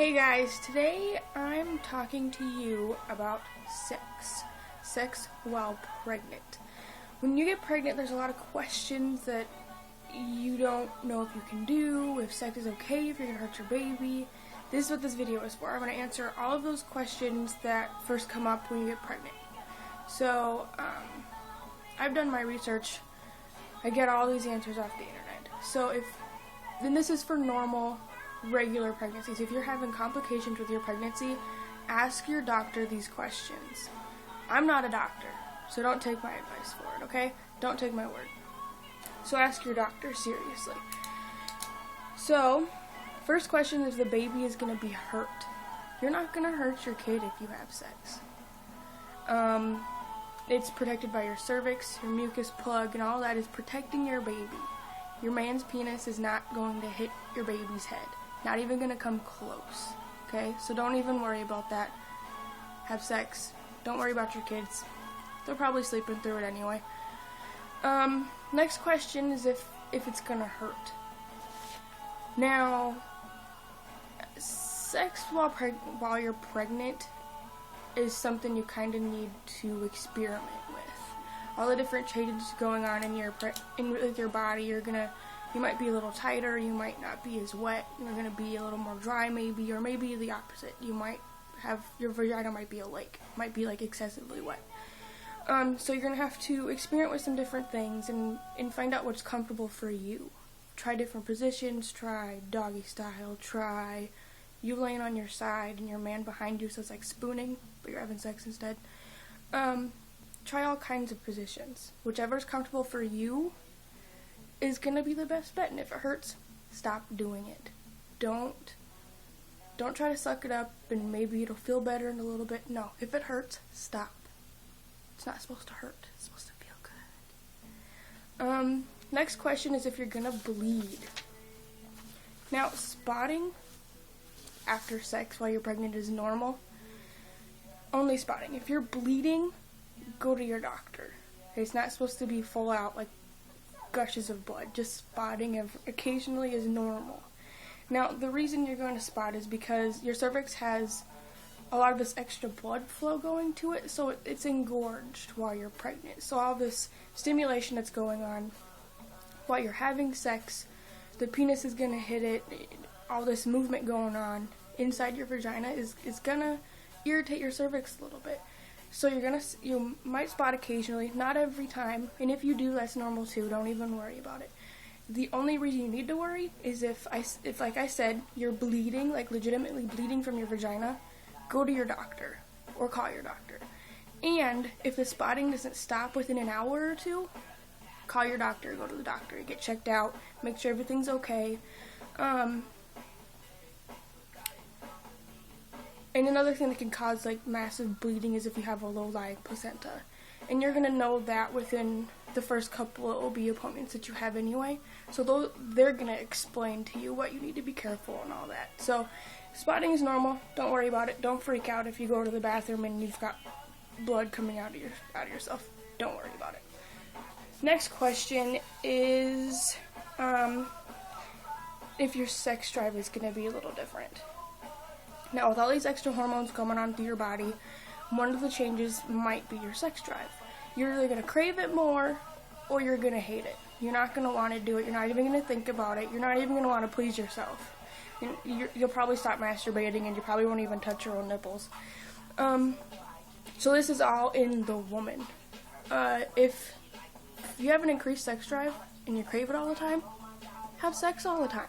Hey guys, today I'm talking to you about sex while pregnant. When you get pregnant, there's a lot of questions that you don't know if you can do, if sex is okay, if you're going to hurt your baby. This is what this video is for. I'm going to answer all of those questions that first come up when you get pregnant. So, I've done my research. I get all these answers off the internet. So then this is for normal, regular pregnancies. If you're having complications with your pregnancy, ask your doctor these questions. I'm not a doctor, so don't take my advice for it, okay? Don't take my word. So ask your doctor seriously. So, first question is, the baby is going to be hurt. You're not going to hurt your kid if you have sex. It's protected by your cervix, your mucus plug, and all that is protecting your baby. Your man's penis is not going to hit your baby's head. Not even going to come close. Okay? So don't even worry about that. Have sex. Don't worry about your kids. They're probably sleeping through it anyway. Next question is if it's going to hurt. Now, sex while you're pregnant is something you kind of need to experiment with. All the different changes going on with your body, you might be a little tighter, you might not be as wet, you're gonna be a little more dry maybe, or maybe the opposite. Your vagina might be a lake, might be like excessively wet. So you're gonna have to experiment with some different things and find out what's comfortable for you. Try different positions, try doggy style, try you laying on your side and your man behind you, so it's like spooning, but you're having sex instead. Try all kinds of positions. Whichever's comfortable for you is gonna be the best bet, and if it hurts, stop doing it. Don't try to suck it up and maybe it'll feel better in a little bit. No, if it hurts, stop. It's not supposed to hurt. It's supposed to feel good. Next question is if you're gonna bleed. Now, spotting after sex while you're pregnant is normal. Only spotting. If you're bleeding, go to your doctor. It's not supposed to be full out like gushes of blood. Just spotting occasionally is normal. Now, the reason you're going to spot is because your cervix has a lot of this extra blood flow going to it, so it's engorged while you're pregnant. So all this stimulation that's going on while you're having sex, the penis is going to hit it, all this movement going on inside your vagina is going to irritate your cervix a little bit. So you might spot occasionally, not every time, and if you do, that's normal too. Don't even worry about it. The only reason you need to worry is if like I said, you're bleeding, like legitimately bleeding from your vagina, go to your doctor or call your doctor. And if the spotting doesn't stop within an hour or two, call your doctor, go to the doctor, get checked out, make sure everything's okay. And another thing that can cause like massive bleeding is if you have a low-lying placenta. And you're going to know that within the first couple of OB appointments that you have anyway. So they're going to explain to you what you need to be careful and all that. So spotting is normal. Don't worry about it. Don't freak out if you go to the bathroom and you've got blood coming out of yourself. Don't worry about it. Next question is if your sex drive is going to be a little different. Now, with all these extra hormones coming on through your body, one of the changes might be your sex drive. You're either going to crave it more, or you're going to hate it. You're not going to want to do it. You're not even going to think about it. You're not even going to want to please yourself. You'll probably stop masturbating, and you probably won't even touch your own nipples. So this is all in the woman. If you have an increased sex drive, and you crave it all the time, have sex all the time.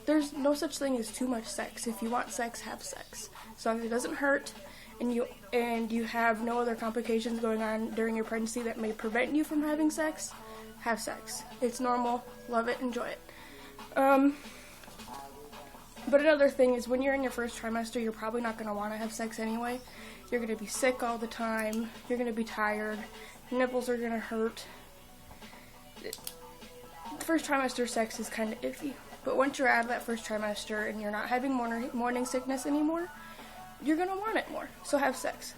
There's no such thing as too much sex. If you want sex, have sex. As long as it doesn't hurt and you have no other complications going on during your pregnancy that may prevent you from having sex, have sex. It's normal. Love it. Enjoy it. But another thing is when you're in your first trimester, you're probably not going to want to have sex anyway. You're going to be sick all the time. You're going to be tired. Your nipples are going to hurt. First trimester sex is kind of iffy. But once you're out of that first trimester and you're not having morning sickness anymore, you're going to want it more. So have sex.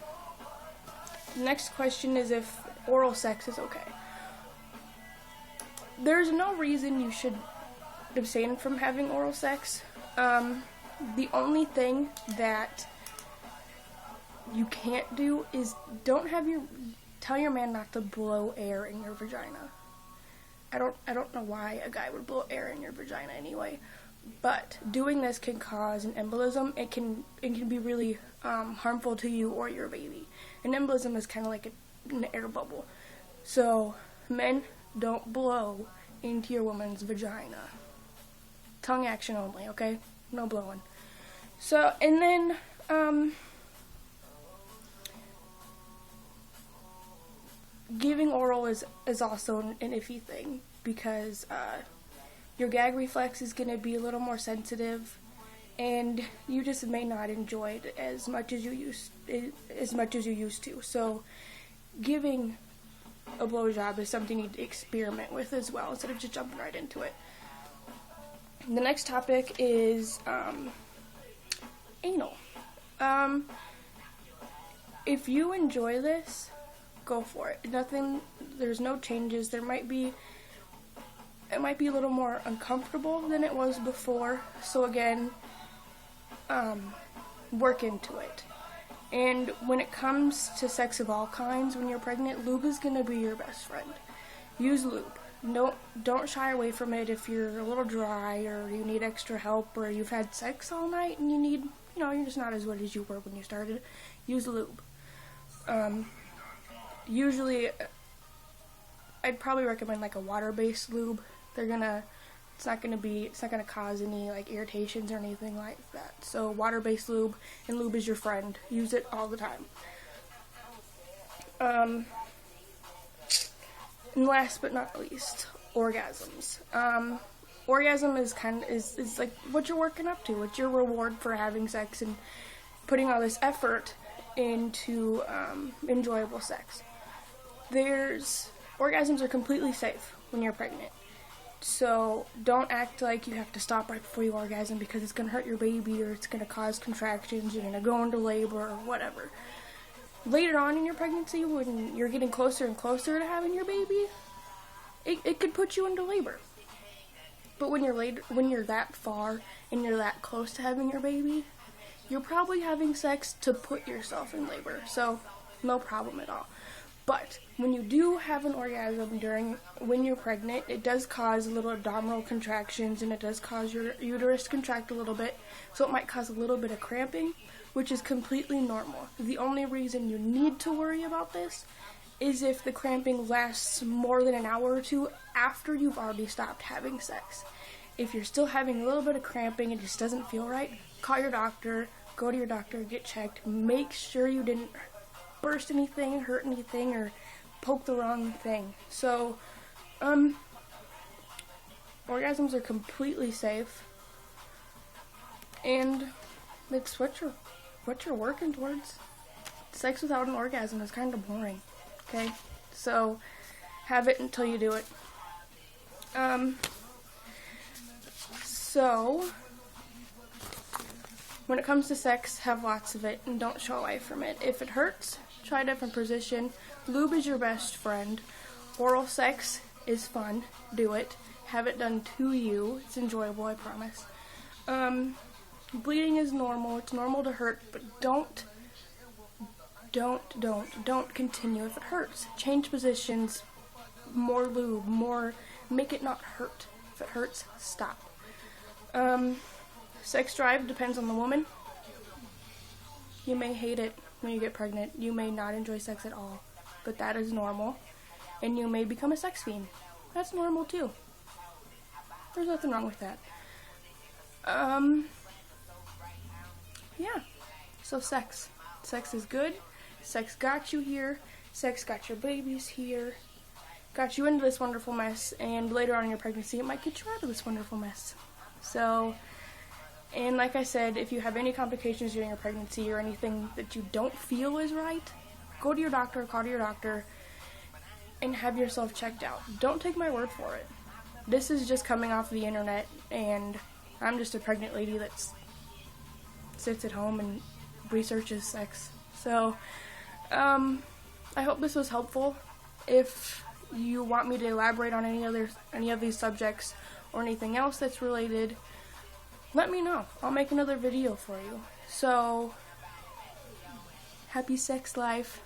The next question is if oral sex is okay. There's no reason you should abstain from having oral sex. The only thing that you can't do is tell your man not to blow air in your vagina. I don't know why a guy would blow air in your vagina anyway, but doing this can cause an embolism. It can be really harmful to you or your baby. An embolism is kind of like an air bubble. So men, don't blow into your woman's vagina. Tongue action only, okay? No blowing. So, and then, giving oral is also an iffy thing, because your gag reflex is going to be a little more sensitive, and you just may not enjoy it as much as you used to. So, giving a blowjob is something you need to experiment with as well, instead of just jumping right into it. The next topic is anal. If you enjoy this, go for it. There's no changes. It might be a little more uncomfortable than it was before. So again, work into it. And when it comes to sex of all kinds, when you're pregnant, lube is going to be your best friend. Use lube. Don't shy away from it if you're a little dry, or you need extra help, or you've had sex all night and you're just not as wet as you were when you started. Use lube. Usually, I'd probably recommend like a water-based lube. It's not gonna cause any like irritations or anything like that. So water-based lube, and lube is your friend. Use it all the time. And last but not least, orgasms. Orgasm is like what you're working up to. It's your reward for having sex and putting all this effort into enjoyable sex. Orgasms are completely safe when you're pregnant. So don't act like you have to stop right before you orgasm because it's going to hurt your baby, or it's going to cause contractions, you're going to go into labor, or whatever. Later on in your pregnancy, when you're getting closer and closer to having your baby, it could put you into labor. But when you're that far and you're that close to having your baby, you're probably having sex to put yourself in labor. So no problem at all. But when you do have an orgasm when you're pregnant, it does cause little abdominal contractions, and it does cause your uterus to contract a little bit. So it might cause a little bit of cramping, which is completely normal. The only reason you need to worry about this is if the cramping lasts more than an hour or two after you've already stopped having sex. If you're still having a little bit of cramping and it just doesn't feel right, call your doctor, go to your doctor, get checked, make sure you didn't burst anything, hurt anything, or poke the wrong thing. So, orgasms are completely safe, and it's what you're working towards. Sex without an orgasm is kind of boring, okay? So, have it until you do it. So, when it comes to sex, have lots of it, and don't shy away from it. If it hurts, try a different position. Lube is your best friend. Oral sex is fun. Do it. Have it done to you. It's enjoyable, I promise. Bleeding is normal. It's normal to hurt, but don't continue if it hurts. Change positions. More lube. Make it not hurt. If it hurts, stop. Sex drive depends on the woman. You may hate it when you get pregnant. You may not enjoy sex at all, but that is normal. And you may become a sex fiend. That's normal too. There's nothing wrong with that. Yeah. So sex. Sex is good. Sex got you here. Sex got your babies here. Got you into this wonderful mess. And later on in your pregnancy, it might get you out of this wonderful mess. So, and like I said, if you have any complications during your pregnancy or anything that you don't feel is right, go to your doctor, call to your doctor, and have yourself checked out. Don't take my word for it. This is just coming off the internet, and I'm just a pregnant lady that sits at home and researches sex. So, I hope this was helpful. If you want me to elaborate on any of these subjects or anything else that's related, let me know. I'll make another video for you. So, happy sex life.